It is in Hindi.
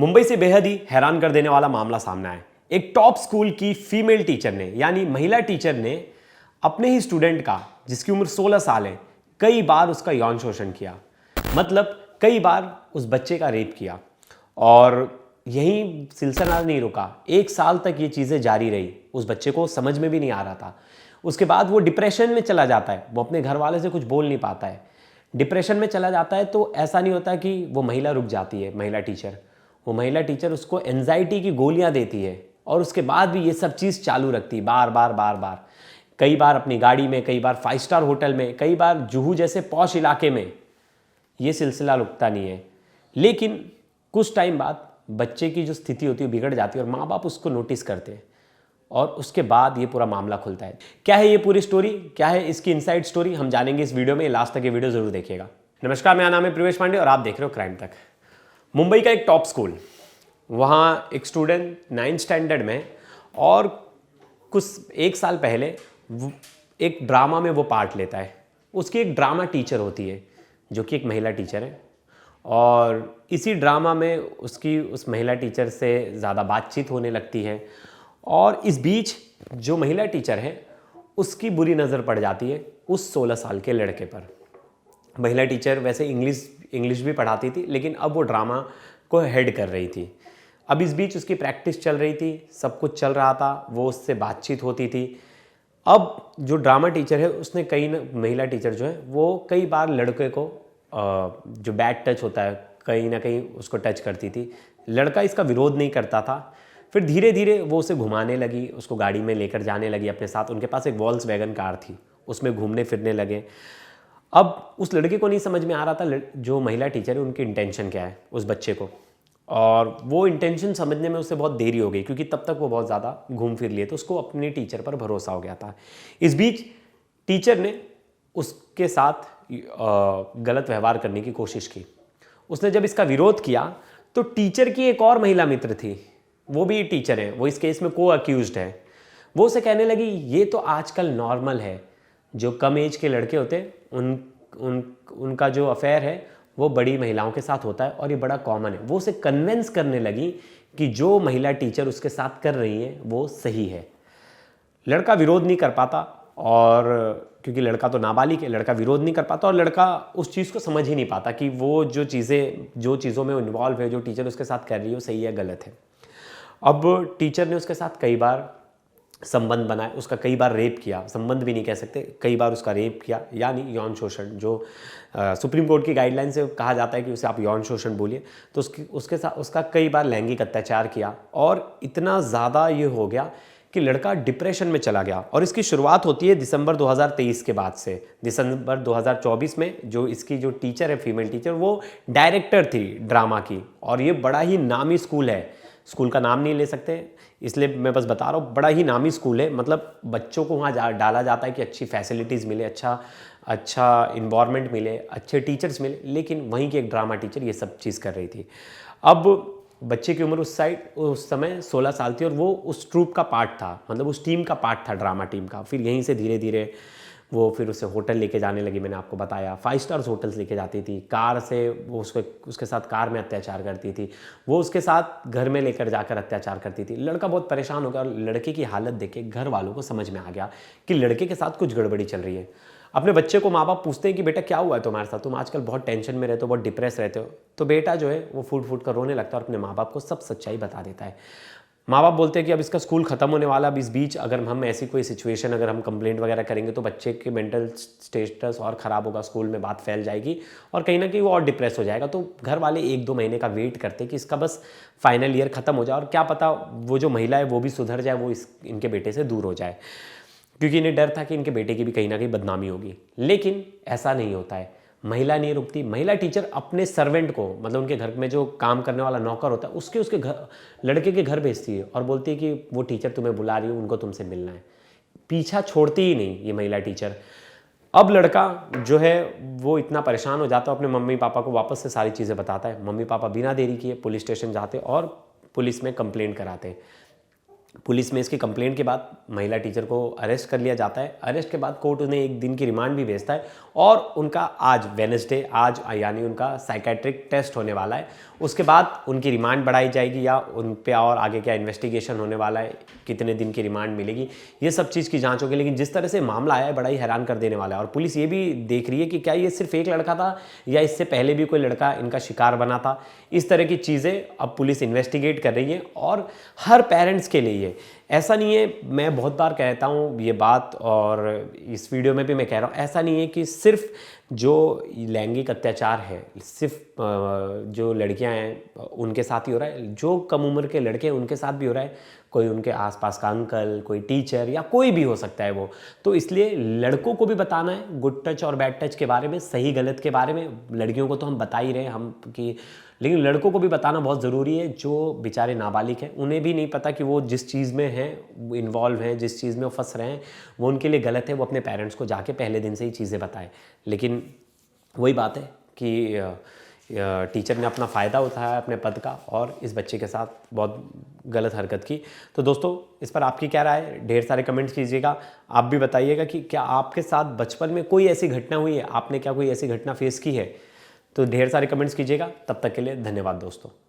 मुंबई से बेहद ही हैरान कर देने वाला मामला सामने आया। एक टॉप स्कूल की फीमेल टीचर ने यानी महिला टीचर ने अपने ही स्टूडेंट का, जिसकी उम्र 16 साल है, कई बार उसका यौन शोषण किया। मतलब कई बार उस बच्चे का रेप किया। और यही सिलसिला नहीं रुका, 1 साल तक ये चीज़ें जारी रही। उस बच्चे को समझ में भी नहीं आ रहा था। उसके बाद वो डिप्रेशन में चला जाता है, वो अपने घर वाले से कुछ बोल नहीं पाता है, डिप्रेशन में चला जाता है। तो ऐसा नहीं होता कि वो महिला रुक जाती है, महिला टीचर, वो महिला टीचर उसको एंजाइटी की गोलियां देती है और उसके बाद भी ये सब चीज़ चालू रखती है, बार बार बार बार, कई बार अपनी गाड़ी में, कई बार 5 स्टार होटल में, कई बार जुहू जैसे पॉश इलाके में। ये सिलसिला रुकता नहीं है। लेकिन कुछ टाइम बाद बच्चे की जो स्थिति होती है बिगड़ जाती है और माँ बाप उसको नोटिस करते हैं और उसके बाद ये पूरा मामला खुलता है। क्या है ये पूरी स्टोरी, क्या है इसकी इनसाइड स्टोरी, हम जानेंगे इस वीडियो में। लास्ट तक ये वीडियो जरूर देखिएगा। नमस्कार, मेरा नाम है प्रवेश पांडे और आप देख रहे हो क्राइम तक। मुंबई का एक टॉप स्कूल, वहाँ एक स्टूडेंट 9th स्टैंडर्ड में, और कुछ 1 साल पहले एक ड्रामा में वो पार्ट लेता है। उसकी एक ड्रामा टीचर होती है जो कि एक महिला टीचर है, और इसी ड्रामा में उसकी उस महिला टीचर से ज़्यादा बातचीत होने लगती है। और इस बीच जो महिला टीचर है उसकी बुरी नज़र पड़ जाती है उस 16 साल के लड़के पर। महिला टीचर वैसे इंग्लिश भी पढ़ाती थी, लेकिन अब वो ड्रामा को हेड कर रही थी। अब इस बीच उसकी प्रैक्टिस चल रही थी, सब कुछ चल रहा था, वो उससे बातचीत होती थी। अब जो ड्रामा टीचर है उसने महिला टीचर जो है वो कई बार लड़के को जो बैड टच होता है कहीं ना कहीं उसको टच करती थी। लड़का इसका विरोध नहीं करता था। फिर धीरे धीरे वो उसे घुमाने लगी, उसको गाड़ी में लेकर जाने लगी अपने साथ। उनके पास एक वॉल्क्सवैगन कार थी, उसमें घूमने फिरने लगे। अब उस लड़के को नहीं समझ में आ रहा था जो महिला टीचर है उनकी इंटेंशन क्या है उस बच्चे को, और वो इंटेंशन समझने में उसे बहुत देरी हो गई क्योंकि तब तक वो बहुत ज़्यादा घूम फिर लिए, तो उसको अपने टीचर पर भरोसा हो गया था। इस बीच टीचर ने उसके साथ गलत व्यवहार करने की कोशिश की। उसने जब इसका विरोध किया तो टीचर की एक और महिला मित्र थी, वो भी टीचर है, वो इस केस में को अक्यूज्ड है। वो उसे कहने लगी ये तो आजकल नॉर्मल है, जो कम एज के लड़के होते उनका जो अफेयर है वो बड़ी महिलाओं के साथ होता है और ये बड़ा कॉमन है। वो उसे कन्विंस करने लगी कि जो महिला टीचर उसके साथ कर रही है वो सही है। लड़का विरोध नहीं कर पाता, और क्योंकि लड़का तो नाबालिग है, लड़का विरोध नहीं कर पाता और लड़का उस चीज़ को समझ ही नहीं पाता कि वो जो चीज़ों में इन्वॉल्व है, जो टीचर उसके साथ कर रही है वो सही है गलत है। अब टीचर ने उसके साथ कई बार संबंध बनाए, उसका कई बार रेप किया, संबंध भी नहीं कह सकते, कई बार उसका रेप किया, यानी यौन शोषण, जो सुप्रीम कोर्ट की गाइडलाइन से कहा जाता है कि उसे आप यौन शोषण बोलिए। तो उसके साथ उसका कई बार लैंगिक अत्याचार किया, और इतना ज़्यादा ये हो गया कि लड़का डिप्रेशन में चला गया। और इसकी शुरुआत होती है दिसंबर 2023 के बाद से। दिसंबर 2024 में जो इसकी जो टीचर है, फीमेल टीचर, वो डायरेक्टर थी ड्रामा की, और ये बड़ा ही नामी स्कूल है। स्कूल का नाम नहीं ले सकते इसलिए मैं बस बता रहा हूँ, बड़ा ही नामी स्कूल है। मतलब बच्चों को वहाँ डाला जाता है कि अच्छी फैसिलिटीज़ मिले, अच्छा इन्वायरमेंट मिले, अच्छे टीचर्स मिले, लेकिन वहीं की एक ड्रामा टीचर ये सब चीज़ कर रही थी। अब बच्चे की उम्र उस समय 16 साल थी और वो उस ट्रूप का पार्ट था, मतलब उस टीम का पार्ट था, ड्रामा टीम का। फिर यहीं से धीरे धीरे वो फिर उसे होटल लेके जाने लगी, मैंने आपको बताया 5 स्टार्स होटल्स लेके जाती थी, कार से वो उसके साथ कार में अत्याचार करती थी, वो उसके साथ घर में लेकर जाकर अत्याचार करती थी। लड़का बहुत परेशान हो गया और लड़के की हालत देख के घर वालों को समझ में आ गया कि लड़के के साथ कुछ गड़बड़ी चल रही है। अपने बच्चे को माँ बाप पूछते हैं कि बेटा क्या हुआ है तुम्हारे साथ, तुम आजकल बहुत टेंशन में रहते हो, बहुत डिप्रेस रहते हो। तो बेटा जो है वो फूट फूट कर रोने लगता है और अपने माँ बाप को सब सच्चाई बता देता है। माँ बाप बोलते हैं कि अब इसका स्कूल खत्म होने वाला, अब इस बीच अगर हम ऐसी कोई सिचुएशन, अगर हम कंप्लेंट वगैरह करेंगे तो बच्चे के मेंटल स्टेटस और ख़राब होगा, स्कूल में बात फैल जाएगी और कहीं ना कहीं वो और डिप्रेस हो जाएगा। तो घर वाले 1-2 महीने का वेट करते कि इसका बस फाइनल ईयर ख़त्म हो जाए और क्या पता वो जो महिला है वो भी सुधर जाए, वो इनके बेटे से दूर हो जाए, क्योंकि इन्हें डर था कि इनके बेटे की भी कहीं ना कहीं बदनामी होगी। लेकिन ऐसा नहीं होता है, महिला नहीं रुकती। महिला टीचर अपने सर्वेंट को, मतलब उनके घर में जो काम करने वाला नौकर होता है, उसके घर, लड़के के घर भेजती है और बोलती है कि वो टीचर तुम्हें बुला रही है, उनको तुमसे मिलना है। पीछा छोड़ती ही नहीं ये महिला टीचर। अब लड़का जो है वो इतना परेशान हो जाता है, अपने मम्मी पापा को वापस से सारी चीज़ें बताता है। मम्मी पापा बिना देरी किए पुलिस स्टेशन जाते और पुलिस में कंप्लेंट कराते। पुलिस में इसकी कंप्लेंट के बाद महिला टीचर को अरेस्ट कर लिया जाता है। अरेस्ट के बाद कोर्ट उन्हें 1 दिन की रिमांड भी भेजता है और उनका आज वेडनेसडे आज यानी उनका साइकेट्रिक टेस्ट होने वाला है। उसके बाद उनकी रिमांड बढ़ाई जाएगी या उन पे और आगे क्या इन्वेस्टिगेशन होने वाला है, कितने दिन की रिमांड मिलेगी, ये सब चीज़ की जांच होगी। लेकिन जिस तरह से मामला आया है बड़ा ही हैरान कर देने वाला है और पुलिस ये भी देख रही है कि क्या ये सिर्फ एक लड़का था या इससे पहले भी कोई लड़का इनका शिकार बना था। इस तरह की चीज़ें अब पुलिस इन्वेस्टिगेट कर रही है और हर पेरेंट्स के लिए ऐसा नहीं है, मैं बहुत बार कहता हूँ ये बात और इस वीडियो में भी मैं कह रहा हूँ, ऐसा नहीं है कि सिर्फ जो लैंगिक अत्याचार है सिर्फ जो लड़कियां हैं उनके साथ ही हो रहा है, जो कम उम्र के लड़के हैं उनके साथ भी हो रहा है। कोई उनके आसपास का अंकल, कोई टीचर या कोई भी हो सकता है वो। तो इसलिए लड़कों को भी बताना है गुड टच और बैड टच के बारे में, सही गलत के बारे में। लड़कियों को तो हम बता ही रहे हैं हम कि, लेकिन लड़कों को भी बताना बहुत ज़रूरी है। जो बेचारे नाबालिग हैं उन्हें भी नहीं पता कि वो जिस चीज़ में हैं इन्वॉल्व हैं, जिस चीज़ में वो फंस रहे हैं वो उनके लिए गलत है। वो अपने पेरेंट्स को जाके पहले दिन से ही चीज़ें बताएं। लेकिन वही बात है कि टीचर ने अपना फ़ायदा उठाया अपने पद का और इस बच्चे के साथ बहुत गलत हरकत की। तो दोस्तों इस पर आपकी क्या राय है, ढेर सारे कमेंट्स कीजिएगा। आप भी बताइएगा कि क्या आपके साथ बचपन में कोई ऐसी घटना हुई है, आपने क्या कोई ऐसी घटना फेस की है। तो ढेर सारे कमेंट्स कीजिएगा। तब तक के लिए धन्यवाद दोस्तों।